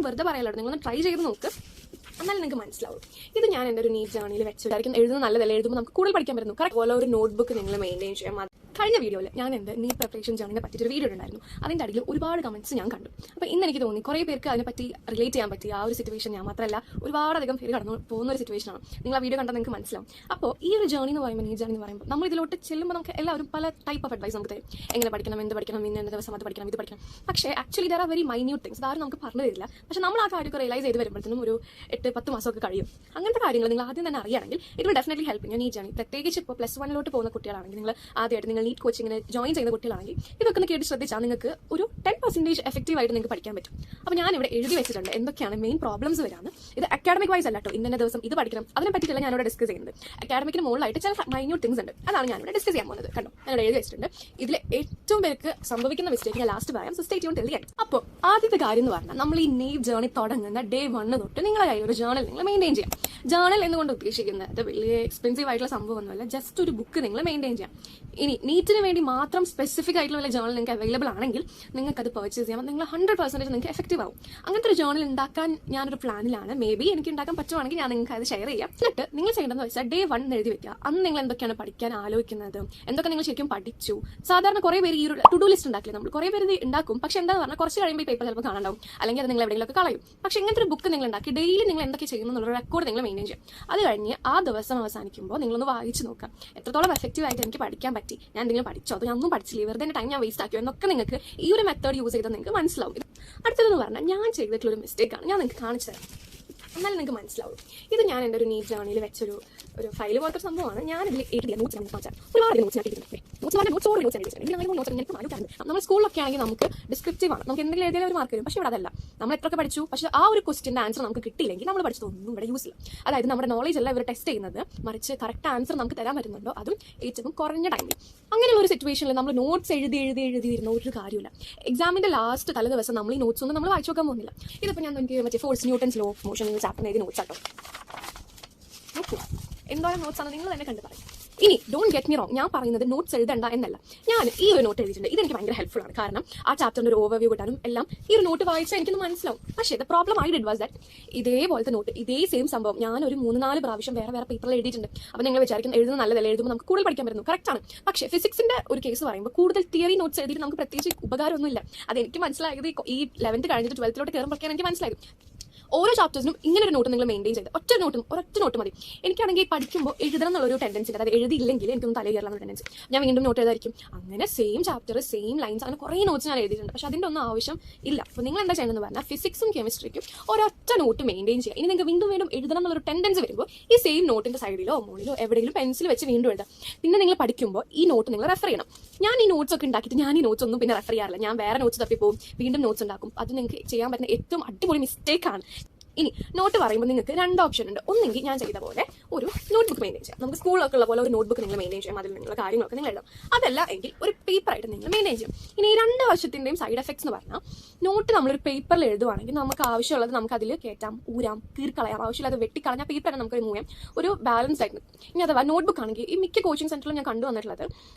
ഞാൻ വെറുതെ പറയല്ലോ, നിങ്ങളൊന്ന് ട്രൈ ചെയ്ത് നോക്ക്, എന്നാലും നിങ്ങൾക്ക് മനസ്സിലാവും. ഇത് ഞാൻ എൻ്റെ ഒരു നീറ്റ് ജേർണിയിൽ വെച്ചിട്ടായിരിക്കും. എഴുതുന്നത് നല്ലതല്ല, എഴുതുമ്പോൾ നമുക്ക് കൂടുതൽ പഠിക്കാൻ പറ്റുന്നു. കറക്റ്റ് പോലെ ഒരു നോട്ട്ബുക്ക് നിങ്ങൾ മെയിൻറ്റെയിൻ ചെയ്യാം. കഴിഞ്ഞ വീഡിയോയിൽ ഞാൻ എൻ്റെ നീറ്റ് പ്രിപ്പറേഷൻ ജേർണിനെ പറ്റിയൊരു വീഡിയോ ഉണ്ടായിരുന്നു. അതിൻ്റെ അടിയിൽ ഒരുപാട് കമൻറ്റ്സ് ഞാൻ കണ്ടു. അപ്പോൾ ഇന്ന് എനിക്ക് തോന്നി കുറേ പേർക്ക് അതിനെപ്പറ്റി റിലേറ്റ് ചെയ്യാൻ പറ്റി. ആ ഒരു സിറ്റുവേഷൻ ഞാൻ മാത്രമല്ല, ഒരുപാടധികം പേര് കടന്നു പോകുന്ന ഒരു സിറ്റുവേഷനാണ്. നിങ്ങൾ ആ വീഡിയോ കണ്ടാൽ നിങ്ങൾക്ക് മനസ്സിലാവും. അപ്പോൾ ഈ ഒരു ജേർണി എന്ന് പറയുമ്പോൾ, നീറ്റ് ജേർണി എന്ന് പറയുമ്പോൾ, നമ്മൾ ഇതിലോട്ട് ചെല്ലുമ്പോൾ നമുക്ക് എല്ലാവരും പല ടൈപ്പ് ഓഫ് അഡ്വൈസ് നമുക്ക് തരും. എങ്ങനെ പഠിക്കണം, എന്ത് പഠിക്കണം, ഇന്ന ദിവസം അത് പഠിക്കണം, ഇത് പഠിക്കണം. പക്ഷേ actually there are very minute things. അതാരും നമുക്ക് പറഞ്ഞു തരില്ല. പക്ഷേ നമ്മൾ ആ കാര്യമൊക്കെ റിയലൈസ് ചെയ്ത് വരുമ്പോഴത്തേനും ഒരു 8-10 മാസമൊക്കെ കഴിയും. അങ്ങനത്തെ കാര്യങ്ങൾ നിങ്ങൾ ആദ്യം തന്നെ അറിയുകയാണെങ്കിൽ ഇറ്റ് വിൽ ഡെഫിനറ്റ്ലി ഹെൽപ്പ് ഞാൻ നീറ്റ് ജേർണി. പ്രത്യേകിച്ച് ഇപ്പോൾ +1 പോകുന്ന കുട്ടികളാണെങ്കിൽ, നിങ്ങൾ ആദ്യമായിട്ട് നിങ്ങൾ നീറ്റ് കോച്ചിങ്ങിന് ജോയിൻ ചെയ്യുന്ന കുട്ടികളാണെങ്കിൽ, ഇതൊക്കെ ഒന്ന് കേട്ട് ശ്രദ്ധിച്ചാൽ നിങ്ങൾക്ക് ഒരു 10% എഫക്റ്റീവ് ആയിട്ട് നിങ്ങൾക്ക് പഠിക്കാൻ പറ്റും. അപ്പോൾ ഞാനിവിടെ എഴുതി വെച്ചിട്ടുണ്ട് എന്തൊക്കെയാണ് മെയിൻ പ്രോബ്ലംസ് വരാന്ന്. ഇത് അക്കാഡമിക് വൈസ് അല്ല കേട്ടോ, ഇന്ന ദിവസം ഇത് പഠിക്കണം അതിനെ പറ്റിയിട്ടല്ല ഞാനിവിടെ ഡിസ്കസ് ചെയ്യുന്നത്. അക്കാഡമിക്കിന് മുകളിലായിട്ട് ചില മൈന്യൂട്ട് തിങ്സ് ഉണ്ട്, അതാണ് ഞാനിവിടെ ഡിസ്കസ് ചെയ്യാൻ പോകുന്നത്. കണ്ടോ, ഞാനിവിടെ എഴുതി വെച്ചിട്ടുണ്ട്. ഇതിൽ ഏറ്റവും പേർക്ക് സംഭവിക്കുന്ന മിസ്റ്റേക്ക് ഞാൻ ലാസ്റ്റ് പറയാം. So stay tune till the end. അപ്പോൾ ആദ്യത്തെ കാര്യം എന്ന് പറഞ്ഞാൽ, നമ്മൾ ഈ നീറ്റ് ജേർണി തുടങ്ങുന്ന ഡേ 1 തൊട്ട് നിങ്ങളുടെ കയ്യിൽ ഒരു ജേർണൽ നിങ്ങൾ മെയിൻറ്റെയിൻ ചെയ്യാം. ജേർണൽ എന്നുകൊണ്ട് ഉദ്ദേശിക്കുന്നത് വലിയ എക്സ്പെൻസീവ് ആയിട്ടുള്ള സംഭവമൊന്നുമല്ല, ജസ്റ്റ് ഒരു ബുക്ക് നിങ്ങൾ മെയിൻറ്റെയിൻ ചെയ്യാം. ഇനി നീറ്റിന് വേണ്ടി മാത്രം സ്പെസിഫിക് ആയിട്ടുള്ള വല്ല ജേർണൽ നിങ്ങൾക്ക് അവൈലബിൾ ആണെങ്കിൽ നിങ്ങൾക്ക് അത് പർച്ചേസ് ചെയ്യാം. നിങ്ങൾ 100% നിങ്ങൾക്ക് എഫക്റ്റീവ് ആവും. അങ്ങനത്തെ ഒരു ജേർണൽ ഉണ്ടാക്കാൻ ഞാനൊരു പ്ലാനിലാണ്. മേ ബി എനിക്ക് ഉണ്ടാക്കാൻ പറ്റുവാണെങ്കിൽ ഞാൻ നിങ്ങൾക്ക് അത് ഷെയർ ചെയ്യാം. എന്നിട്ട് നിങ്ങൾ ചെയ്യേണ്ടതെന്ന് വെച്ചാൽ ഡേ 1 എഴുതി വെക്കുക. അന്ന് നിങ്ങൾ എന്തൊക്കെയാണ് പഠിക്കാൻ ആലോചിക്കുന്നത്, എന്തൊക്കെ നിങ്ങൾ ശരിക്കും പഠിച്ചു. സാധാരണ കുറേ പേര് ഈ ഒരു ടു ഡു ലിസ്റ്റ് ഉണ്ടാക്കില്ല, നമ്മൾ കുറേ പേര് ഉണ്ടാക്കും. പക്ഷെ എന്താണെന്ന് പറഞ്ഞാൽ കുറച്ച് കഴിയുമ്പോൾ ഈ പേപ്പർ ചിലപ്പോൾ കാണാണ്ടാവും, അല്ലെങ്കിൽ അത് നിങ്ങൾ എവിടെയെങ്കിലുമൊക്കെ കളയും. പക്ഷെ ഇങ്ങനത്തെ ഒരു ബുക്ക് നിങ്ങൾ ഉണ്ടാക്കി ഡെയിലി നിങ്ങൾ എന്തൊക്കെ ചെയ്യുന്നു എന്നുള്ള റെക്കോർഡ് നിങ്ങൾ മെയിൻറ്റെയിൻ ചെയ്യാം. അത് കഴിഞ്ഞ് ആ ദിവസം അവസാനിക്കുമ്പോൾ നിങ്ങളൊന്ന് വായിച്ച് നോക്കാം, എത്രത്തോളം എഫക്റ്റീവ് ആയിട്ട് എനിക്ക് പഠിക്കാൻ പറ്റി, ഞാൻ എന്തെങ്കിലും പഠിച്ചോ, അത് ഞാൻ ഒന്നും പഠിച്ചില്ല, വെറുതെ ടൈം ഞാൻ വേസ്റ്റ് ആക്കിയോ എന്നൊക്കെ നിങ്ങൾക്ക് ഈ ഒരു മെത്തേഡ് യൂസ് ചെയ്താൽ നിങ്ങൾക്ക് മനസ്സിലാവും. അടുത്തതെന്ന് പറഞ്ഞാൽ ഞാൻ ചെയ്തിട്ടുള്ള ഒരു മിസ്റ്റേക്കാണ്, ഞാൻ നിങ്ങൾക്ക് കാണിച്ചു തരാം, എന്നാലും നിങ്ങൾക്ക് മനസ്സിലാവും. ഇത് ഞാൻ എൻ്റെ ഒരു നീറ്റ് ജേർണിയിൽ വെച്ചൊരു ഫയൽ പോലത്തെ സംഭവമാണ്. ഞാനിതിൽ എഴുതിയ നോട്ട്സ് ഒരുപാട് നോട്ട്സ് നമ്മൾ സ്കൂളിലൊക്കെ ആണെങ്കിൽ നമുക്ക് ഡിസ്ക്രിപ്റ്റീവ് ആണ്, നമുക്ക് എന്തെങ്കിലും എഴുതിയാൽ ഒരു മാർക്ക് വരും. പക്ഷേ ഇവിടെ അതല്ല, നമ്മൾ എത്രയൊക്കെ പഠിച്ചു, പക്ഷേ ആ ഒരു ക്വസ്റ്റിൻ്റെ ആൻസർ നമുക്ക് കിട്ടിയില്ലെങ്കിൽ നമ്മൾ പഠിച്ചതൊന്നും ഇവിടെ യൂസ് ഇല്ല. അതായത് നമ്മുടെ നോളേജ് അല്ല ഇവർ ടെസ്റ്റ് ചെയ്യുന്നത്, മറിച്ച് കറക്റ്റ് ആൻസർ നമുക്ക് തരാൻ പറ്റുന്നുണ്ടോ, അതും ഏറ്റവും കുറഞ്ഞ ടൈമിൽ. അങ്ങനെയുള്ള ഒരു സിറ്റുവേഷനിൽ നമ്മൾ നോട്ട്സ് എഴുതിയിരുന്ന ഒരു കാര്യമില്ല. എക്സാമിൻ്റെ ലാസ്റ്റ് തല ദിവസം നമ്മൾ ഈ നോട്ട്സ് ഒന്നും നമ്മൾ വായിച്ചു നോക്കാൻ പോകുന്നില്ല. ഇതിപ്പോൾ ഞാൻ എനിക്ക് മറ്റേ force Newton's law of motion chapter എഴുതി നോട്ട്സ് ആട്ടോ. എന്തോരം നോട്ട്സ് ആണ് നിങ്ങൾ തന്നെ കണ്ടു പറയും. ഇനി ഡോണ്ട് ഗെറ്റ് മീ റോങ്, ഞാൻ പറയുന്നത് നോട്ട്സ് എഴുതണ്ട എന്നല്ല. ഞാൻ ഈ ഒരു നോട്ട് എഴുതിയിട്ടുണ്ട്, ഇതെനിക്ക് ഭയങ്കര ഹെൽപ്ഫുൾ ആണ്. കാരണം ആ ചാപ്റ്ററിൻ്റെ ഒരു ഓവർവ്യൂ കിട്ടാനും എല്ലാം ഈ ഒരു നോട്ട് വായിച്ചാൽ എനിക്കൊന്ന് മനസ്സിലാവും. പക്ഷേ the problem I did was that ഇതേപോലത്തെ നോട്ട്, ഇതേ സെയിം സംഭവം ഞാനൊരു 3-4 പ്രാവശ്യം വേറെ പേപ്പറിൽ എഴുതിയിട്ടുണ്ട്. അപ്പോൾ നിങ്ങൾ വിചാരിക്കുന്നത് എഴുതുന്നത് നല്ലതല്ല, എഴുതുമ്പോൾ നമുക്ക് കൂടുതൽ പഠിക്കാൻ പറ്റുന്നു. കറക്റ്റാണ്. പക്ഷേ ഫിസിക്സിൻ്റെ ഒരു കേസ് പറയുമ്പോൾ കൂടുതൽ തിയറി നോട്ട്സ് എഴുതിയിട്ട് നമുക്ക് പ്രത്യേകിച്ച് ഉപകാരമൊന്നുമില്ല. അതെനിക്ക് മനസ്സിലായത് ഈ 11th കഴിഞ്ഞിട്ട് 12th കയറുമ്പോഴേക്കാണ് എനിക്ക് മനസ്സിലായത്. ഓരോ ചാപ്റ്റേഴ്സിനും ഇങ്ങനെ ഒരു നോട്ട് നിങ്ങൾ മെയിൻറ്റെയിൻ ചെയ്ത് ഒരൊറ്റ നോട്ട് മതി. എനിക്കാണെങ്കിൽ പഠിക്കുമ്പോൾ എഴുതണം എന്നുള്ളൊരു ടെൻഡൻസി ഉണ്ട്. അതായത് എഴുതിയില്ലെങ്കിൽ എനിക്കൊന്നും തലയിൽ കയറാനുള്ള ടെൻഡൻസി, ഞാൻ വീണ്ടും നോട്ട് എഴുതായിരിക്കും. അങ്ങനെ സെയിം ചാപ്റ്റർ സെയിം ലൈൻസ് അങ്ങനെ കുറേ നോട്ട്സ് ഞാൻ എഴുതിയിട്ടുണ്ട്. പക്ഷേ അതിൻ്റെ ഒന്നും ആവശ്യം ഇല്ല. അപ്പോൾ നിങ്ങൾ എന്താ ചെയ്യണമെന്ന് പറഞ്ഞാൽ ഫിസിക്സും കെമിസ്ട്രിക്കും ഒരൊറ്റ നോട്ട് മെയിൻറ്റെയിൻ ചെയ്യുക. ഇനി നിങ്ങൾക്ക് വീണ്ടും എഴുതണം എന്നുള്ളൊരു ടെൻഡൻസി വരുമ്പോൾ ഈ സെയിം നോട്ടിൻ്റെ സൈഡിലോ മുകളിലോ എവിടെയെങ്കിലും പെൻസിൽ വെച്ച് വീണ്ടും എഴുതാം. പിന്നെ നിങ്ങൾ പഠിക്കുമ്പോൾ ഈ നോട്ട് നിങ്ങൾ റെഫർ ചെയ്യണം. ഞാൻ ഈ നോട്ട്സ് ഒക്കെ ഉണ്ടാക്കിയിട്ട് ഞാൻ ഈ നോട്ട്സ് ഒന്നും പിന്നെ റെഫർ ചെയ്യാറില്ല. ഞാൻ വേറെ നോട്ട്സ് തപ്പി പോകും, വീണ്ടും നോട്ട്സ് ഉണ്ടാക്കും. അത് നിങ്ങൾക്ക് ചെയ്യാൻ പറ്റുന്ന ഏറ്റവും അടിപൊളി മിസ്റ്റേക്കാണ്. ഇനി നോട്ട് പറയുമ്പോൾ നിങ്ങൾക്ക് 2 ഓപ്ഷൻ ഉണ്ട്. ഒന്നെങ്കിൽ ഞാൻ ചെയ്ത പോലെ ഒരു നോട്ട്ബുക്ക് മെയിൻറ്റെയിൻ ചെയ്യാം. നമുക്ക് സ്കൂളൊക്കെ ഉള്ള പോലെ ഒരു നോട്ട്ബുക്ക് നിങ്ങൾ മെയിൻറ്റെയിൻ ചെയ്യാം, അതിൽ നിങ്ങളുടെ കാര്യങ്ങളൊക്കെ നിങ്ങൾ എഴുതാം. അതല്ല എങ്കിൽ ഒരു പേപ്പറായിട്ട് നിങ്ങൾ മെയിൻറ്റെയിൻ ചെയ്യും. ഇനി ഈ 2 വർഷത്തിൻ്റെയും സൈഡ് എഫക്ട്സ് എന്ന് പറഞ്ഞാൽ, നോട്ട് നമ്മളൊരു പേപ്പറിൽ എഴുതുവാണെങ്കിൽ നമുക്ക് ആവശ്യമുള്ളത് നമുക്ക് അതിൽ കയറ്റാം, ഊരാം, കീറിക്കളയാം, ആവശ്യമില്ലാതെ വെട്ടിക്കളഞ്ഞാൽ പേപ്പർ തന്നെ നമുക്ക് റിമൂവ് ചെയ്യാം. ഒരു ബാലൻസ് ആയിട്ട്. ഇനി അഥവാ നോട്ട്ബുക്ക് ആണെങ്കിൽ ഈ മിക്ക കോച്ചിങ് സെൻറ്ററിലും ഞാൻ കണ്ടുവന്നിട്ടുള്ളത്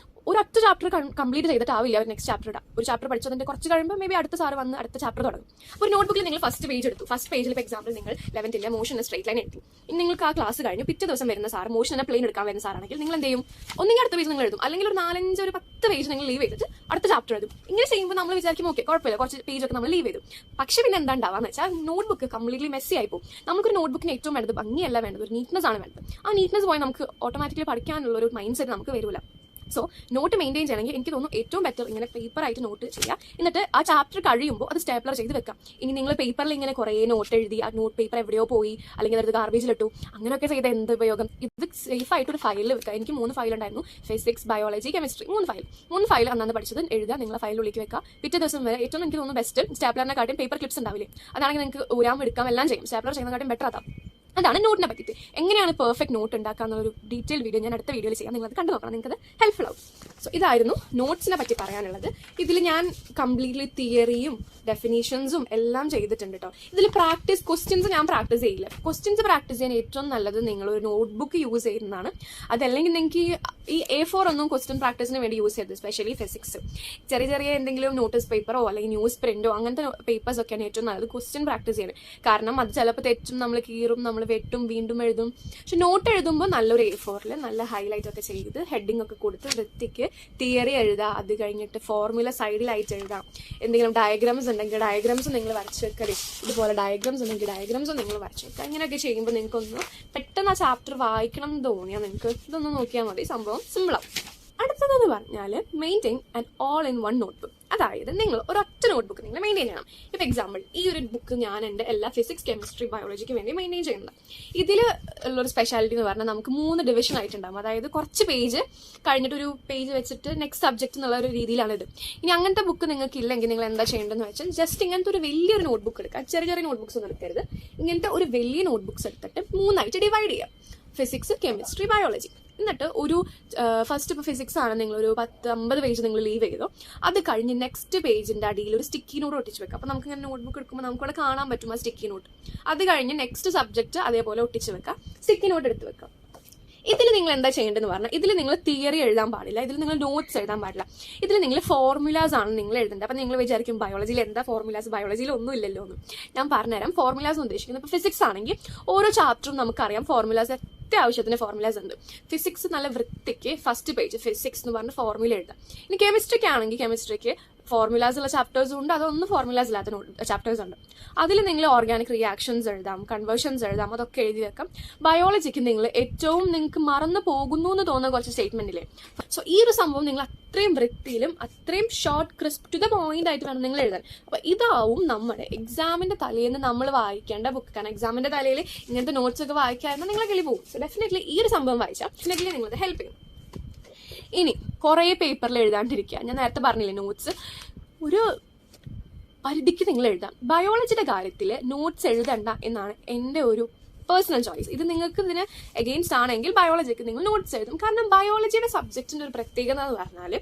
ഒരൊറ്റ ചാപ്റ്റർ കംപ്ലീറ്റ് ചെയ്തിട്ടാവില്ല അവർ നെക്സ്റ്റ് ചാപ്റ്റർ ഇടാം. ഒരു ചാപ്റ്റർ പഠിച്ചതിൻ്റെ കുറച്ച് കഴിയുമ്പോൾ മേ ബി അടുത്ത സാറ് വന്ന് അടുത്ത ചാപ്റ്റർ തുടങ്ങും. അപ്പോൾ ഒരു നോട്ട്ബുക്കിൽ നിങ്ങൾ ഫസ്റ്റ് പേജ് എടുത്തു. ഫസ്റ്റ് പേജിൽ ഇപ്പോൾ എക്സാമ്പിൾ നിങ്ങൾ 11th മോഷൻ സ്ട്രേറ്റ് ലൈൻ എഴുതി. ഇനി നിങ്ങൾക്ക് ആ ക്ലാസ് കഴിഞ്ഞ് പിറ്റേ ദിവസം വരുന്ന സാർ മോഷൻ പ്ലെയിൻ എടുക്കാൻ വരുന്ന സാറാണെങ്കിൽ നിങ്ങൾ എന്ത് ചെയ്യും? ഒന്നെങ്കിൽ അടുത്ത പേജ് നിങ്ങൾ എഴുതും, അല്ലെങ്കിൽ ഒരു 4-5-10 പേജ് നിങ്ങൾ ലീവ് ചെയ്തിട്ട് അടുത്ത ചാപ്റ്റർ എഴുതും. ഇങ്ങനെ ചെയ്യുമ്പോൾ നമ്മൾ വിചാരിക്കും ഓക്കെ കുഴപ്പമില്ല, കുറച്ച് പേജൊക്കെ നമ്മൾ ലീവ് ചെയ്തു. പക്ഷേ പിന്നെ എന്താ ഉണ്ടാവാന്ന് വെച്ചാൽ നോട്ട്ബുക്ക് കംപ്ലീറ്റ്ലി മെസ്സി ആയി പോകും. നമുക്കൊരു നോട്ട്ബുക്കിന് ഏറ്റവും വേണ്ടത് ഭംഗിയല്ല വേണ്ടത്, ഒരു നീറ്റ്നസ് ആണ് വേണ്ടത്. ആ നീറ്റ്നസ് പോയി നമുക്ക് ഓട്ടോമാറ്റിക്കലി പഠിക്കാനുള്ള ഒരു മൈൻഡ് സെറ്റ് നമുക്ക് വരില്ല. സോ നോട്ട് മെയിൻറ്റെയിൻ ചെയ്യണമെങ്കിൽ എനിക്ക് തോന്നുന്നു ഏറ്റവും ബെറ്റർ ഇങ്ങനെ പേപ്പറായിട്ട് നോട്ട് ചെയ്യുക. എന്നിട്ട് ആ ചാപ്റ്റർ കഴിയുമ്പോൾ അത് സ്റ്റേപ്ലർ ചെയ്ത് വെക്കാം. ഇനി നിങ്ങൾ പേപ്പറിൽ ഇങ്ങനെ കുറേ നോട്ട് എഴുതി ആ നോട്ട് പേപ്പർ എവിടെയോ പോയി, അല്ലെങ്കിൽ അത് ഗാർബേജിലിട്ടു, അങ്ങനെയൊക്കെ ചെയ്ത എന്ത് ഉപയോഗം? ഇത് സേഫായിട്ടൊരു ഫയലിൽ വെക്കുക. എനിക്ക് 3 ഫയൽ ഉണ്ടായിരുന്നു, ഫിസിക്സ്, ബയോളജി, കെമിസ്ട്രി, 3 ഫയൽ അന്നാന്ന് പഠിച്ചത് എഴുതുക, നിങ്ങളെ ഫയലിലേക്ക് വെക്കുക. പിറ്റേ ദിവസം വരെ ഏറ്റവും എനിക്ക് തോന്നുന്നു ബെസ്റ്റ് സ്റ്റേപ്ലറിനെ കാട്ടിയും പേപ്പർ ക്ലിപ്സ് ഉണ്ടാവില്ലേ, അതാണെങ്കിൽ നിങ്ങൾക്ക് ഊരാം എടുക്കാം എല്ലാം ചെയ്യും. സ്റ്റേപ്ലർ ചെയ്യുന്നതിനെക്കാട്ടും ബെറ്റർ അതാണ്. അതാണ് നോട്ടിനെ പറ്റിയിട്ട്. എങ്ങനെയാണ് പെർഫെക്റ്റ് നോട്ട് ഉണ്ടാക്കുക എന്നൊരു ഡീറ്റെയിൽ വീഡിയോ ഞാൻ അടുത്ത വീഡിയോയിൽ ചെയ്യാം. നിങ്ങളത് കണ്ടു നോക്കണം, നിങ്ങൾക്ക് അത് ഹെൽപ്ഫുൾ ആവും. സോ ഇതായിരുന്നു നോട്ട്സിനെ പറ്റി പറയാനുള്ളത്. ഇതിൽ ഞാൻ കംപ്ലീറ്റ്ലി തിയറിയും ഡെഫിനേഷൻസും എല്ലാം ചെയ്തിട്ടുണ്ട് കേട്ടോ. ഇതിൽ ക്വസ്റ്റ്യൻസ് ഞാൻ പ്രാക്ടീസ് ചെയ്യില്ല. ക്വസ്റ്റ്യൻസ് പ്രാക്ടീസ് ചെയ്യാൻ ഏറ്റവും നല്ലത് നിങ്ങളൊരു നോട്ട്ബുക്ക് യൂസ് ചെയ്യുന്നതാണ്. അതല്ലെങ്കിൽ നിങ്ങൾക്ക് ഈ A4 ഒന്നും ക്വസ്റ്റ്യൻ പ്രാക്ടീസിന് വേണ്ടി യൂസ് ചെയ്തത്, സ്പെഷ്യലി ഫിസിക്സ്. ചെറിയ ചെറിയ എന്തെങ്കിലും നോട്ടീസ് പേപ്പറോ അല്ലെങ്കിൽ ന്യൂസ് പ്രിന്റോ അങ്ങനത്തെ പേപ്പേഴ്സ് ഒക്കെയാണ് ഏറ്റവും നല്ലത് ക്വസ്റ്റ്യൻ പ്രാക്ടീസ് ചെയ്യാൻ. കാരണം അത് ചിലപ്പോൾ തെറ്റും, നമ്മൾ കീറും, നമ്മൾ വെട്ടും, വീണ്ടും എഴുതും. പക്ഷെ നോട്ട് എഴുതുമ്പോൾ നല്ലൊരു A4 നല്ല ഹൈലൈറ്റ് ഒക്കെ ചെയ്ത് ഹെഡിങ് ഒക്കെ കൊടുത്ത് വൃത്തിക്ക് തിയറി എഴുതാം. അത് കഴിഞ്ഞിട്ട് ഫോർമുല സൈഡിലായിട്ട് എഴുതാം. എന്തെങ്കിലും ഡയഗ്രാംസ് ഉണ്ടെങ്കിൽ ഡയഗ്രാംസ് നിങ്ങൾ വരച്ച് വെക്കരുത്. ഇതുപോലെ ഡയഗ്രാംസ് ഉണ്ടെങ്കിൽ ഡയഗ്രാംസും നിങ്ങൾ വരച്ച് വെക്കുക. ഇങ്ങനെയൊക്കെ ചെയ്യുമ്പോൾ നിങ്ങൾക്കൊന്ന് പെട്ടെന്ന് ആ ചാപ്റ്റർ വായിക്കണം എന്ന് തോന്നിയാൽ നിങ്ങൾക്ക് ഇതൊന്ന് നോക്കിയാൽ മതി, സംഭവം സിമ്പിളാവും. അടുത്തതെന്ന് പറഞ്ഞാൽ maintain and all in one notebook. അതായത് നിങ്ങൾ ഒരൊറ്റ നോട്ട്ബുക്ക് നിങ്ങൾ മെയിൻറ്റെയിൻ ചെയ്യണം. ഇപ്പോൾ എക്സാമ്പിൾ, ഈ ഒരു ബുക്ക് ഞാൻ എൻ്റെ എല്ലാ ഫിസിക്സ്, കെമിസ്ട്രി, ബയോളജിക്ക് വേണ്ടി മെയിൻറ്റെയിൻ ചെയ്യുന്നത്. ഇതിൽ ഉള്ളൊരു സ്പെഷ്യാലിറ്റി എന്ന് പറഞ്ഞാൽ നമുക്ക് 3 ഡിവിഷൻ ആയിട്ടുണ്ടാകും. അതായത് കുറച്ച് പേജ് കഴിഞ്ഞിട്ടൊരു പേജ് വെച്ചിട്ട് നെക്സ്റ്റ് സബ്ജക്റ്റ് എന്നുള്ള ഒരു രീതിയിലാണിത്. ഇനി അങ്ങനത്തെ ബുക്ക് നിങ്ങൾക്ക് ഇല്ലെങ്കിൽ നിങ്ങൾ എന്താ ചെയ്യേണ്ടതെന്ന് വെച്ചാൽ ജസ്റ്റ് ഇങ്ങനത്തെ ഒരു വലിയൊരു നോട്ട്ബുക്ക് എടുക്കുക. ചെറിയ ചെറിയ നോട്ട്ബുക്സ് ഒന്നും എടുക്കരുത്. ഇങ്ങനത്തെ ഒരു വലിയ നോട്ട്ബുക്സ് എടുത്തിട്ട് 3 ഡിവൈഡ് ചെയ്യുക. Physics, chemistry, biology. എന്നിട്ട് ഒരു ഫസ്റ്റ് ഇപ്പോൾ ഫിസിക്സ് ആണ്, നിങ്ങളൊരു 10-50 പേജ് നിങ്ങൾ ലീവ് ചെയ്തോ. അത് കഴിഞ്ഞ് നെക്സ്റ്റ് പേജിൻ്റെ അടിയിൽ ഒരു സ്റ്റിക്കി നോട്ട് ഒട്ടിച്ച് വെക്കുക. അപ്പോൾ നമുക്ക് ഇങ്ങനെ നോട്ട്ബുക്ക് എടുക്കുമ്പോൾ നമുക്കവിടെ കാണാൻ പറ്റും ആ സ്റ്റിക്കി നോട്ട്. അത് കഴിഞ്ഞ് നെക്സ്റ്റ് സബ്ജക്റ്റ് അതേപോലെ ഒട്ടിച്ച് വെക്കുക, സ്റ്റിക്കി നോട്ട് എടുത്ത് വെക്കുക. ഇതിൽ നിങ്ങൾ എന്താ ചെയ്യേണ്ടതെന്ന് പറഞ്ഞാൽ ഇതിൽ നിങ്ങൾ തിയറി എഴുതാൻ പാടില്ല, ഇതിൽ നിങ്ങൾ നോട്ട്സ് എഴുതാൻ പാടില്ല. ഇതിൽ നിങ്ങൾ ഫോർമുലാസ് ആണ് നിങ്ങൾ എഴുതേണ്ടത്. അപ്പം നിങ്ങൾ വിചാരിക്കും ബയോളജിയിൽ എന്താ ഫോർമുലാസ്, ബയോളജിയിൽ ഒന്നും ഇല്ലല്ലോ എന്ന്. ഞാൻ പറഞ്ഞുതരാം. ഫോർമുലാസ് ഉദ്ദേശിക്കുന്നത് ഇപ്പോൾ ഫിസിക്സ് ആണെങ്കിൽ ഓരോ ചാപ്റ്ററും നമുക്കറിയാം ഫോർമുലാസ് അത്യാവശ്യത്തിന് ഫോർമുലാസ് ഉണ്ട്. ഫിസിക്സ് നല്ല വൃത്തിക്ക് ഫസ്റ്റ് പേജ് ഫിസിക്സ് എന്ന് പറഞ്ഞ ഫോർമുല എഴുതാം. ഇനി കെമിസ്ട്രിക്ക് ആണെങ്കിൽ കെമിസ്ട്രിക്ക് ഫോർമുലാസ് ഉള്ള ചാപ്റ്റേഴ്സും ഉണ്ട്, അതൊന്നും ഫോർമുലാസ് ഇല്ലാത്ത ചാപ്റ്റേഴ്സ് ഉണ്ട്. അതിൽ നിങ്ങൾ ഓർഗാനിക് റിയാക്ഷൻസ് എഴുതാം, കൺവേർഷൻസ് എഴുതാം, അതൊക്കെ എഴുതി വെക്കാം. ബയോളജിക്ക് നിങ്ങൾ ഏറ്റവും നിങ്ങൾക്ക് മറന്നു പോകുന്നു എന്ന് തോന്നുന്ന കുറച്ച് സ്റ്റേറ്റ്മെന്റില്ലേ. സോ ഈ ഒരു സംഭവം നിങ്ങൾ അത്രയും വൃത്തിയിലും അത്രയും short crisp to the point ആയിട്ട് വേണം നിങ്ങൾ എഴുതാൻ. അപ്പൊ ഇതാവും നമ്മുടെ എക്സാമിന്റെ തലേന്ന് നമ്മൾ വായിക്കേണ്ട ബുക്ക്. കാരണം എക്സാമിന്റെ തലയിൽ ഇങ്ങനത്തെ നോട്ട്സ് ഒക്കെ വായിക്കാതെ നിങ്ങളെ കിളി പോകും. സോ ഡെഫിനറ്റ്ലി ഈ ഒരു സംഭവം വായിച്ചാൽ ഡെഫിനറ്റ്ലി നിങ്ങളത് ഹെൽപ്പ് ചെയ്യും. ഇനി കുറേ പേപ്പറിൽ എഴുതാണ്ടിരിക്കുക. ഞാൻ നേരത്തെ പറഞ്ഞില്ലേ, നോട്ട്സ് ഒരു പരിധിക്ക് നിങ്ങൾ എഴുതാം. ബയോളജിയുടെ കാര്യത്തിൽ നോട്ട്സ് എഴുതണ്ട എന്നാണ് എൻ്റെ ഒരു പേഴ്സണൽ ചോയ്സ്. ഇത് നിങ്ങൾക്ക് ഇതിന് എഗെയിൻസ്റ്റ് ആണെങ്കിൽ ബയോളജിക്ക് നിങ്ങൾ നോട്ട്സ് എഴുതും. കാരണം ബയോളജിയുടെ സബ്ജക്റ്റിൻ്റെ ഒരു പ്രത്യേകത എന്ന് പറഞ്ഞാൽ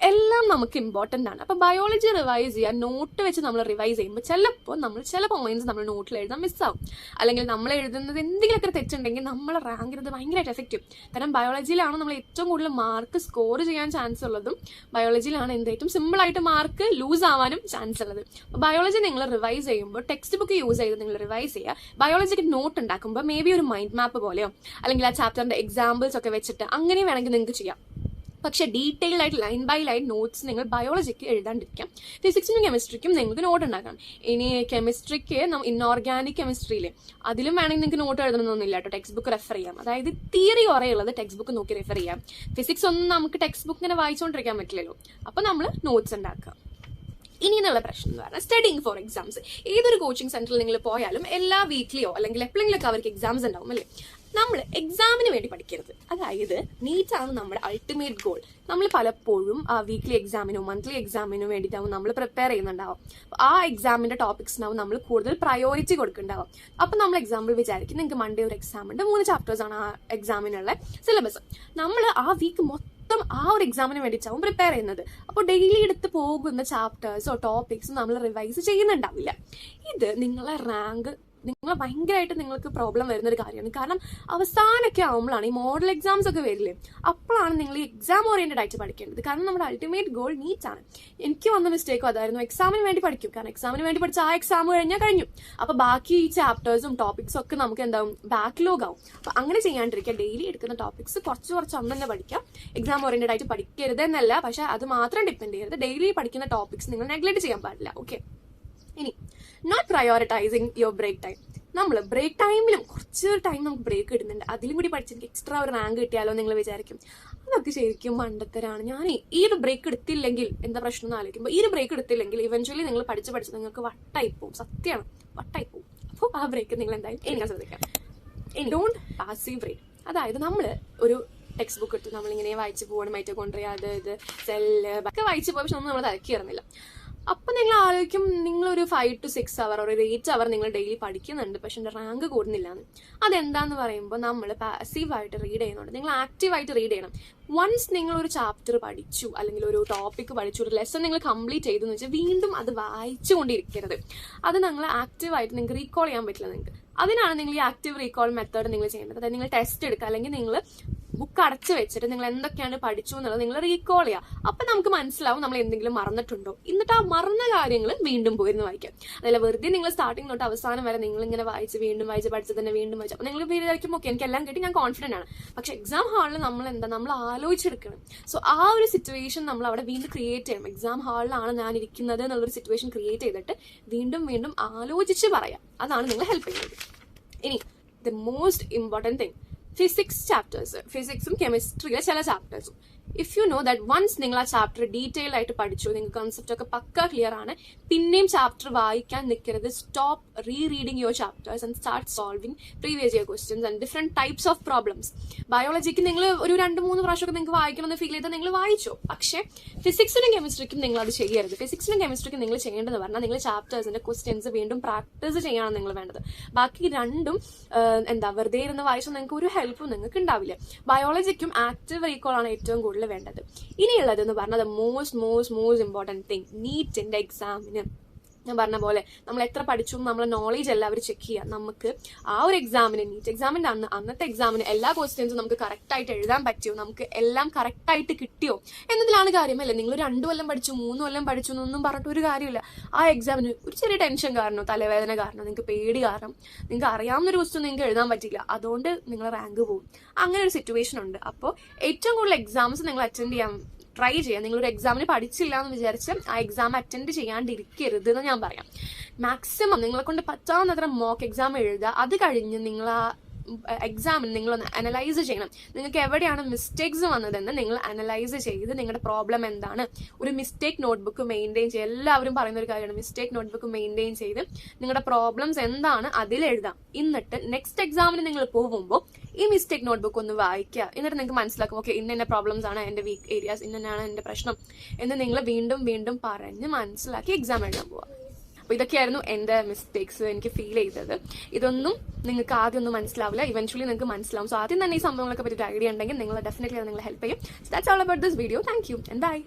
എല്ലാം നമുക്ക് ഇമ്പോർട്ടൻ്റ് ആണ്. അപ്പോൾ ബയോളജി റിവൈസ് ചെയ്യാൻ നോട്ട് വെച്ച് നമ്മൾ റിവൈസ് ചെയ്യുമ്പോൾ ചിലപ്പോൾ നമ്മൾ ചില പോയിന്റ്സ് നമ്മൾ നോട്ടിൽ എഴുതാൻ മിസ്സാവും. അല്ലെങ്കിൽ നമ്മൾ എഴുതുന്നത് എന്തെങ്കിലുമൊക്കെ തെറ്റുണ്ടെങ്കിൽ നമ്മളെ റാങ്കിനത് ഭയങ്കരമായിട്ട് എഫക്റ്റ് ചെയ്യും. കാരണം ബയോളജിയിലാണ് നമ്മൾ ഏറ്റവും കൂടുതൽ മാർക്ക് സ്കോർ ചെയ്യാൻ ചാൻസ് ഉള്ളതും ബയോളജിയിലാണ് ഏറ്റവും സിമ്പിളായിട്ട് മാർക്ക് ലൂസ് ആവാനും ചാൻസ് ഉള്ളത്. അപ്പോൾ ബയോളജി നിങ്ങൾ റിവൈസ് ചെയ്യുമ്പോൾ ടെക്സ്റ്റ് ബുക്ക് യൂസ് ചെയ്ത് നിങ്ങൾ റിവൈസ് ചെയ്യുക. ബയോളജിക്ക് നോട്ട് ഉണ്ടാക്കുമ്പോൾ മേ ബി ഒരു മൈൻഡ് മാപ്പ് പോലെയോ അല്ലെങ്കിൽ ആ ചാപ്റ്ററിൻ്റെ എക്സാമ്പിൾസ് ഒക്കെ വെച്ചിട്ട് അങ്ങനെ വേണമെങ്കിൽ നിങ്ങൾക്ക് ചെയ്യാം. പക്ഷെ ഡീറ്റെയിൽഡ് ആയിട്ട് ലൈൻ ബൈ ലൈൻ നോട്ട്സ് നിങ്ങൾ ബയോളജിക്ക് എഴുതാണ്ടിരിക്കാം. ഫിസിക്സിനും കെമിസ്ട്രിക്കും നിങ്ങൾക്ക് നോട്ട് ഉണ്ടാക്കണം. ഇനി കെമിസ്ട്രിക്ക് ഇൻഓർഗാനിക് കെമിസ്ട്രിയിൽ അതിലും വേണമെങ്കിൽ നിങ്ങൾക്ക് നോട്ട് എഴുതണമെന്നൊന്നുമില്ല കേട്ടോ. ടെക്സ്റ്റ് ബുക്ക് റെഫർ ചെയ്യാം. അതായത് തിയറി കുറേ ഉള്ളത് ടെക്സ്റ്റ് ബുക്ക് നോക്കി റെഫർ ചെയ്യാം. ഫിസിക്സ് ഒന്നും നമുക്ക് ടെക്സ്റ്റ് ബുക്ക് ഇങ്ങനെ വായിച്ചുകൊണ്ടിരിക്കാൻ പറ്റില്ലല്ലോ. അപ്പോൾ നമ്മൾ നോട്ട്സ് ഉണ്ടാക്കുക. ഇനി എന്നുള്ള പ്രശ്നം എന്ന് പറഞ്ഞാൽ സ്റ്റഡിങ് ഫോർ എക്സാംസ്. ഏതൊരു കോച്ചിങ് സെന്ററിൽ നിങ്ങൾ പോയാലും എല്ലാ വീക്ക്ലിയോ അല്ലെങ്കിൽ എപ്പോഴെങ്കിലൊക്കെ അവർക്ക് എക്സാംസ് ഉണ്ടാവും അല്ലേ. നമ്മൾ എക്സാമിന് വേണ്ടി പഠിക്കരുത്. അതായത് നീറ്റാണ് നമ്മുടെ അൾട്ടിമേറ്റ് ഗോൾ. നമ്മൾ പലപ്പോഴും ആ വീക്ക്ലി എക്സാമിനോ മന്ത്ലി എക്സാമിനോ വേണ്ടിയിട്ടാവും നമ്മൾ പ്രിപ്പയർ ചെയ്യുന്നുണ്ടാവും. ആ എക്സാമിന്റെ ടോപ്പിക്സിനാവും നമ്മൾ കൂടുതൽ പ്രയോറിറ്റി കൊടുക്കുന്നുണ്ടാവും. അപ്പം നമ്മൾ എക്സാമ്പിൾ വിചാരിക്കും നിങ്ങൾക്ക് മൺഡേ ഒരു എക്സാം ഉണ്ട്, 3 ചാപ്റ്റേഴ്സാണ് ആ എക്സാമിനുള്ള സിലബസ്. നമ്മൾ ആ വീക്ക് മൊത്തം ആ ഒരു എക്സാമിന് വേണ്ടിയിട്ടാവും പ്രിപ്പയർ ചെയ്യുന്നത്. അപ്പോൾ ഡെയിലി എടുത്ത് പോകുന്ന ചാപ്റ്റേഴ്സോ ടോപ്പിക്സും നമ്മൾ റിവൈസ് ചെയ്യുന്നുണ്ടാവില്ല. ഇത് നിങ്ങളെ റാങ്ക് നിങ്ങൾ ഭയങ്കരമായിട്ട് നിങ്ങൾക്ക് പ്രോബ്ലം വരുന്നൊരു കാര്യമാണ്. കാരണം അവസാനമൊക്കെ ആകുമ്പോഴാണ് ഈ മോഡൽ എക്സാംസ് ഒക്കെ വരില്ലേ, അപ്പോഴാണ് നിങ്ങൾ ഈ എക്സാം ഓറിയന്റഡ് ആയിട്ട് പഠിക്കേണ്ടത്. കാരണം നമ്മുടെ അൾട്ടിമേറ്റ് ഗോൾ നീറ്റാണ്. എനിക്ക് വന്ന മിസ്റ്റേക്കും അതായിരുന്നു. എക്സാമിന് വേണ്ടി പഠിക്കും, കാരണം എക്സാമിന് വേണ്ടി പഠിച്ച ആ എക്സാം കഴിഞ്ഞാൽ കഴിഞ്ഞു. അപ്പോൾ ബാക്കി ഈ ചാപ്റ്റേഴ്സും ടോപ്പിക്സും ഒക്കെ നമുക്ക് എന്താവും, ബാക്ക്ലോഗ് ആവും. അപ്പോൾ അങ്ങനെ ചെയ്യാണ്ടിരിക്കുക. ഡെയിലി എടുക്കുന്ന ടോപ്പിക്സ് കുറച്ച് അന്ന് തന്നെ പഠിക്കാം. എക്സാം ഓറിയന്റഡ് ആയിട്ട് പഠിക്കരുത് എന്നല്ല, പക്ഷെ അത് മാത്രം ഡിപ്പെൻഡ് ചെയ്യരുത്. ഡെയിലി പഠിക്കുന്ന ടോപ്പിക്സ് നിങ്ങൾ നെഗ്ലക്ട് ചെയ്യാൻ പാടില്ല. ഓക്കെ. ഇനി not prioritising your break time. നമ്മൾ ബ്രേക്ക് ടൈമിലും കുറച്ച് ടൈം നമുക്ക് ബ്രേക്ക് കിട്ടുന്നുണ്ട്. അതിലും കൂടി പഠിച്ചെനിക്ക് എക്സ്ട്രാ ഒരു റാങ്ക് കിട്ടിയാലോ നിങ്ങൾ വിചാരിക്കും. അതൊക്കെ ശരിക്കും മണ്ടത്തരാണ്. ഞാൻ ഈ ഒരു ബ്രേക്ക് എടുത്തില്ലെങ്കിൽ എന്താ പ്രശ്നം എന്ന് ആലോചിക്കുമ്പോൾ, ഈ ഒരു ബ്രേക്ക് എടുത്തില്ലെങ്കിൽ ഇവൻച്വലി നിങ്ങൾ പഠിച്ച് നിങ്ങൾക്ക് വട്ടായി പോകും. സത്യമാണ്, വട്ടായി പോകും. അപ്പോൾ ആ ബ്രേക്ക് നിങ്ങൾ എന്തായാലും എനിക്ക് ശ്രദ്ധിക്കാം. Don't passive read. അതായത് നമ്മൾ ഒരു ടെക്സ്റ്റ് ബുക്ക് എടുത്ത് നമ്മളിങ്ങനെ വായിച്ച് പോകണം, മൈറ്റോകോൺട്രിയ അത് ഇത് സെല്ല് ഒക്കെ വായിച്ച് പോയി, പക്ഷെ ഒന്നും നമ്മൾ തലക്കി ഇറങ്ങില്ല. അപ്പം നിങ്ങൾ ആലോചിക്കും, നിങ്ങളൊരു 5 to 6 hour ഒരു 8 hour നിങ്ങൾ ഡെയിലി പഠിക്കുന്നുണ്ട്, പക്ഷെ എൻ്റെ റാങ്ക് കൂടുന്നില്ല എന്ന്. അതെന്താന്ന് പറയുമ്പോൾ നമ്മൾ പാസീവായിട്ട് റീഡ് ചെയ്യുന്നുണ്ട്. നിങ്ങൾ ആക്റ്റീവായിട്ട് റീഡ് ചെയ്യണം. വൺസ് നിങ്ങൾ ഒരു ചാപ്റ്റർ പഠിച്ചു, അല്ലെങ്കിൽ ഒരു ടോപ്പിക് പഠിച്ചു, ഒരു ലെസൺ നിങ്ങൾ കംപ്ലീറ്റ് ചെയ്തു എന്ന് വെച്ചാൽ വീണ്ടും അത് വായിച്ചുകൊണ്ടിരിക്കരുത്. അത് നിങ്ങൾ ആക്റ്റീവായിട്ട് നിങ്ങൾക്ക് റീകോൾ ചെയ്യാൻ പറ്റില്ല. നിങ്ങൾക്ക് അതിനാണ് നിങ്ങൾ ഈ ആക്റ്റീവ് റീകോൾ മെത്തേഡ് നിങ്ങൾ ചെയ്യേണ്ടത്. അതായത് നിങ്ങൾ ടെസ്റ്റ് എടുക്കുക, അല്ലെങ്കിൽ നിങ്ങൾ ബുക്ക് അടച്ചു വെച്ചിട്ട് നിങ്ങൾ എന്തൊക്കെയാണ് പഠിച്ചു എന്നുള്ളത് നിങ്ങൾ റീകോൾ ചെയ്യുക. അപ്പം നമുക്ക് മനസ്സിലാവും നമ്മൾ എന്തെങ്കിലും മറന്നിട്ടുണ്ടോ. എന്നിട്ട് ആ മറന്ന കാര്യങ്ങൾ വീണ്ടും പോയിരുന്നു വായിക്കാം. അതല്ല വെറുതെ നിങ്ങൾ സ്റ്റാർട്ടിങ് തൊട്ട് അവസാനം വരെ നിങ്ങൾ ഇങ്ങനെ വായിച്ച് വീണ്ടും വായിച്ച് പഠിച്ചത് തന്നെ വീണ്ടും വായിച്ചു. അപ്പം നിങ്ങൾ വിചാരിക്കും ഓക്കെ എനിക്കെല്ലാം കിട്ടി, ഞാൻ കോൺഫിഡൻ്റ് ആണ്. പക്ഷെ എക്സാം ഹാളിൽ നമ്മൾ ആലോചിച്ചെടുക്കണം. സോ ആ ഒരു സിറ്റുവേഷൻ നമ്മൾ അവിടെ വീണ്ടും ക്രിയേറ്റ് ചെയ്യണം. എക്സാം ഹാളിലാണ് ഞാൻ ഇരിക്കുന്നത് എന്നുള്ളൊരു സിറ്റുവേഷൻ ക്രിയേറ്റ് ചെയ്തിട്ട് വീണ്ടും വീണ്ടും ആലോചിച്ച് പറയാം. അതാണ് നിങ്ങൾ ഹെൽപ്പ് ചെയ്യുന്നത്. ഇനി the most important thing, physics chapters, ഫിസിക്സും കെമിസ്ട്രിയിലെ ചില ചാപ്റ്റേഴ്സും, if you know that once നിങ്ങൾ ആ ചാപ്റ്റർ ഡീറ്റെയിൽ ആയിട്ട് പഠിച്ചു, നിങ്ങൾക്ക് കൺസെപ്റ്റ് ഒക്കെ പക്ക ക്ലിയർ ആണ്, പിന്നെയും ചാപ്റ്റർ വായിക്കാൻ നിൽക്കരുത്. Stop rereading your chapters and start solving previous year questions and different types of problems. ബയോളജിക്ക് നിങ്ങൾ ഒരു 2-3 പ്രാവശ്യമൊക്കെ നിങ്ങൾക്ക് വായിക്കണമെന്ന് ഫീൽ ചെയ്താൽ നിങ്ങൾ വായിച്ചോ. പക്ഷേ ഫിസിക്സിനും കെമിസ്ട്രിക്കും നിങ്ങൾ അത് ചെയ്യരുത്. ഫിസിക്സിനും കെമിസ്ട്രിക്കും നിങ്ങൾ ചെയ്യേണ്ടതെന്ന് പറഞ്ഞാൽ നിങ്ങൾ ചാപ്റ്റേഴ്സിന്റെ ക്വസ്റ്റ്യൻസ് വീണ്ടും പ്രാക്ടീസ് ചെയ്യാണ് നിങ്ങൾ വേണ്ടത്. ബാക്കി രണ്ടും വെറുതെ ഇരുന്ന് വായിച്ചാൽ നിങ്ങൾക്ക് ഒരു ഹെൽപ്പും നിങ്ങൾക്ക് ഉണ്ടാവില്ല. ബയോളജിക്കും ആക്റ്റീവ് റീകോൾ ആണ് ഏറ്റവും കൂടുതൽ വേണ്ടത്. ഇനിയുള്ളതെന്ന് പറഞ്ഞാൽ മോസ്റ്റ് ഇമ്പോർട്ടൻറ്റ് തിങ്, നീറ്റിന്റെ എക്സാമിന് ഞാൻ പറഞ്ഞ പോലെ നമ്മൾ എത്ര പഠിച്ചു നമ്മളെ നോളേജ് എല്ലാവരും ചെക്ക് ചെയ്യുക. നമുക്ക് ആ ഒരു എക്സാമിന്, നീറ്റ് എക്സാമിന്റെ അന്നത്തെ എക്സാമിന് എല്ലാ ക്വസ്റ്റ്യൻസും നമുക്ക് കറക്റ്റായിട്ട് എഴുതാൻ പറ്റിയോ, നമുക്ക് എല്ലാം കറക്റ്റായിട്ട് കിട്ടിയോ എന്നതിലാണ് കാര്യമല്ലേ. നിങ്ങൾ 2 കൊല്ലം പഠിച്ചു 3 കൊല്ലം പഠിച്ചു എന്നൊന്നും പറഞ്ഞിട്ട് ഒരു കാര്യമില്ല. ആ എക്സാമിന് ഒരു ചെറിയ ടെൻഷൻ കാരണം, തലവേദന കാരണം, നിങ്ങൾക്ക് പേടി കാരണം, നിങ്ങൾക്ക് അറിയാവുന്നൊരു ക്വസ്റ്റ്യൻ നിങ്ങൾക്ക് എഴുതാൻ പറ്റില്ല, അതുകൊണ്ട് നിങ്ങൾ റാങ്ക് പോകും. അങ്ങനെ ഒരു സിറ്റുവേഷൻ ഉണ്ട്. അപ്പോൾ ഏറ്റവും കൂടുതൽ എക്സാംസ് നിങ്ങൾ അറ്റൻഡ് ചെയ്യാൻ ട്രൈ ചെയ്യാം. നിങ്ങളൊരു എക്സാമിന് പഠിച്ചില്ല എന്ന് വിചാരിച്ച് ആ എക്സാം അറ്റൻഡ് ചെയ്യാണ്ടിരിക്കരുത് എന്ന് ഞാൻ പറയാം. മാക്സിമം നിങ്ങളെ കൊണ്ട് പറ്റാവുന്നത്ര മോക്ക് എക്സാം എഴുതുക. അത് കഴിഞ്ഞ് നിങ്ങൾ ആ എക്സാമിന് നിങ്ങളൊന്ന് അനലൈസ് ചെയ്യണം. നിങ്ങൾക്ക് എവിടെയാണ് മിസ്റ്റേക്സ് വന്നതെന്ന് നിങ്ങൾ അനലൈസ് ചെയ്ത് നിങ്ങളുടെ പ്രോബ്ലം എന്താണ്, ഒരു മിസ്റ്റേക്ക് നോട്ട്ബുക്ക് മെയിൻറ്റെയിൻ ചെയ്യുക. എല്ലാവരും പറയുന്ന ഒരു കാര്യമാണ് മിസ്റ്റേക്ക് നോട്ട്ബുക്ക് മെയിൻറ്റെയിൻ ചെയ്ത് നിങ്ങളുടെ പ്രോബ്ലംസ് എന്താണ് അതിൽ എഴുതാം. എന്നിട്ട് നെക്സ്റ്റ് എക്സാമിന് നിങ്ങൾ പോകുമ്പോൾ ഈ മിസ്റ്റേക്ക് നോട്ട്ബുക്ക് ഒന്ന് വായിക്കുക. എന്നിട്ട് നിങ്ങൾക്ക് മനസ്സിലാക്കും ഓക്കെ ഇന്ന പ്രോബ്ലംസ് ആണ് എൻ്റെ വീക്ക് ഏരിയാസ്, ഇന്നാണ് എൻ്റെ പ്രശ്നം എന്ന് നിങ്ങൾ വീണ്ടും വീണ്ടും പറഞ്ഞ് മനസ്സിലാക്കി എക്സാം എഴുതാൻ പോവുക. അപ്പോൾ ഇതൊക്കെയായിരുന്നു എൻ്റെ മിസ്റ്റേക്സ്, എനിക്ക് ഫീൽ ചെയ്തത്. ഇതൊന്നും നിങ്ങൾക്ക് ആദ്യം ഒന്നും മനസ്സിലാവില്ല, ഇവൻച്വലി നിങ്ങൾക്ക് മനസ്സിലാവും. സോ ആദ്യം തന്നെ ഈ സംഭവങ്ങളൊക്കെ പറ്റി ഐഡിയ ഉണ്ടെങ്കിൽ നിങ്ങൾ ഡെഫിനറ്റ്ലി നിങ്ങൾ ഹെൽപ്പ് ചെയ്യും. That's all about this video. Thank you and by.